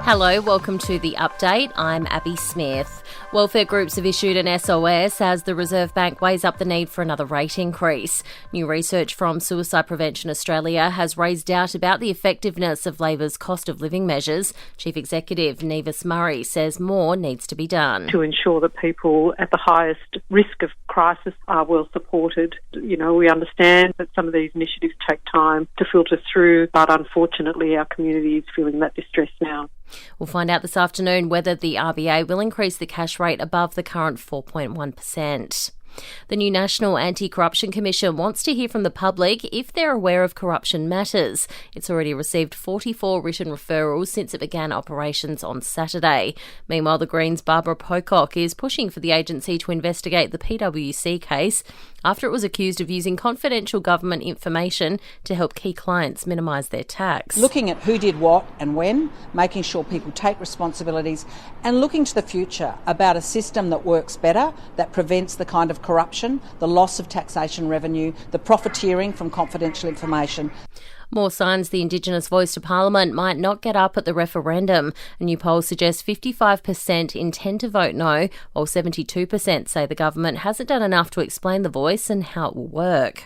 Hello, welcome to The Update. I'm Abby Smith. Welfare groups have issued an SOS as the Reserve Bank weighs up the need for another rate increase. New research from Suicide Prevention Australia has raised doubt about the effectiveness of Labor's cost of living measures. Chief Executive Nevis Murray says more needs to be done. To ensure that people at the highest risk of crisis are well supported. We understand that some of these initiatives take time to filter through, but unfortunately our community is feeling that distress now. We'll find out this afternoon whether the RBA will increase the cash rate above the current 4.1%. The new National Anti-Corruption Commission wants to hear from the public if they're aware of corruption matters. It's already received 44 written referrals since it began operations on Saturday. Meanwhile, the Greens' Barbara Pocock is pushing for the agency to investigate the PwC case after it was accused of using confidential government information to help key clients minimise their tax. Looking at who did what and when, making sure people take responsibilities, and looking to the future about a system that works better, that prevents the kind of corruption, the loss of taxation revenue, the profiteering from confidential information. More signs the Indigenous voice to Parliament might not get up at the referendum. A new poll suggests 55% intend to vote no, while 72% say the government hasn't done enough to explain the voice and how it will work.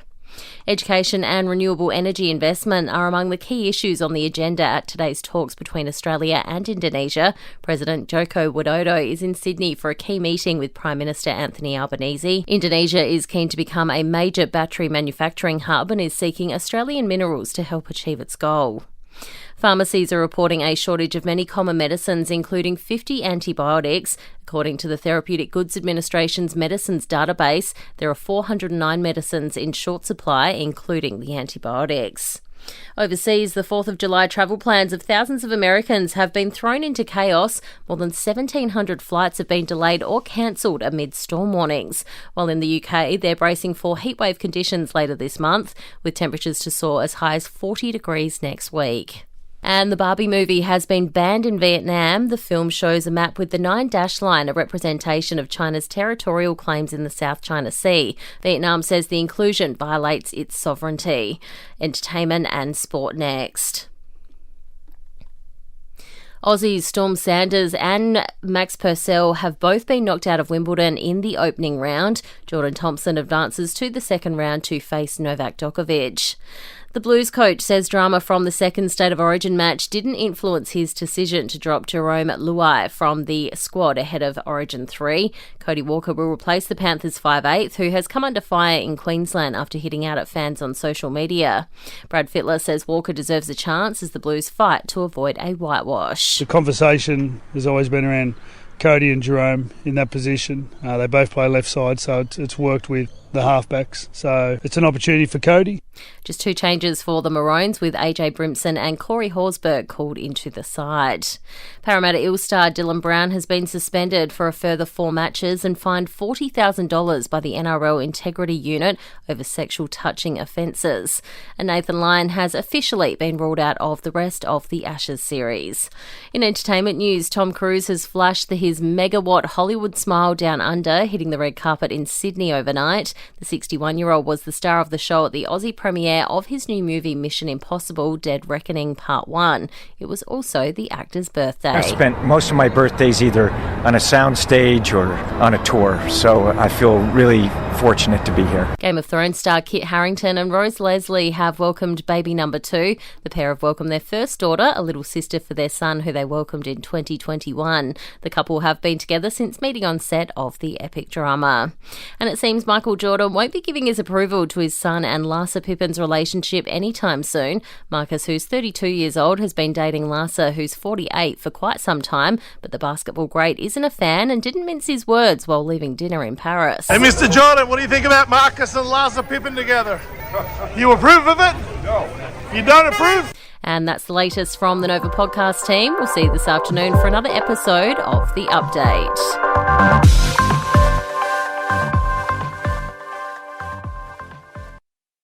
Education and renewable energy investment are among the key issues on the agenda at today's talks between Australia and Indonesia. President Joko Widodo is in Sydney for a key meeting with Prime Minister Anthony Albanese. Indonesia is keen to become a major battery manufacturing hub and is seeking Australian minerals to help achieve its goal. Pharmacies are reporting a shortage of many common medicines, including 50 antibiotics. According to the Therapeutic Goods Administration's medicines database, there are 409 medicines in short supply, including the antibiotics. Overseas, the 4th of July travel plans of thousands of Americans have been thrown into chaos. More than 1,700 flights have been delayed or cancelled amid storm warnings. While in the UK, they're bracing for heatwave conditions later this month, with temperatures to soar as high as 40 degrees next week. And the Barbie movie has been banned in Vietnam. The film shows a map with the 9-dash line, a representation of China's territorial claims in the South China Sea. Vietnam says the inclusion violates its sovereignty. Entertainment and sport next. Aussies Storm Sanders and Max Purcell have both been knocked out of Wimbledon in the opening round. Jordan Thompson advances to the second round to face Novak Djokovic. The Blues coach says drama from the second State of Origin match didn't influence his decision to drop Jerome Luai from the squad ahead of Origin 3. Cody Walker will replace the Panthers' 5'8", who has come under fire in Queensland after hitting out at fans on social media. Brad Fittler says Walker deserves a chance as the Blues fight to avoid a whitewash. The conversation has always been around Cody and Jerome in that position. They both play left side, so it's worked with the halfbacks. So it's an opportunity for Cody. Just two changes for the Maroons, with AJ Brimson and Corey Horsburgh called into the side. Parramatta Eels star Dylan Brown has been suspended for a further 4 matches and fined $40,000 by the NRL Integrity Unit over sexual touching offences. And Nathan Lyon has officially been ruled out of the rest of the Ashes series. In entertainment news, Tom Cruise has flashed his megawatt Hollywood smile down under, hitting the red carpet in Sydney overnight. The 61-year-old was the star of the show at the Aussie premiere of his new movie Mission Impossible: Dead Reckoning Part 1. It was also the actor's birthday. I spent most of my birthdays either on a sound stage or on a tour, so I feel really fortunate to be here. Game of Thrones star Kit Harington and Rose Leslie have welcomed baby number 2. The pair have welcomed their first daughter, a little sister for their son, who they welcomed in 2021. The couple have been together since meeting on set of the epic drama. And it seems Michael Jordan won't be giving his approval to his son and Larsa Pippen's relationship anytime soon. Marcus, who's 32 years old, has been dating Larsa, who's 48, for quite some time, but the basketball great isn't a fan and didn't mince his words while leaving dinner in Paris. Hey, Mr. Jordan, what do you think about Marcus and Larsa Pippen together? You approve of it? No. You don't approve? And that's the latest from the Nova podcast team. We'll see you this afternoon for another episode of The Update.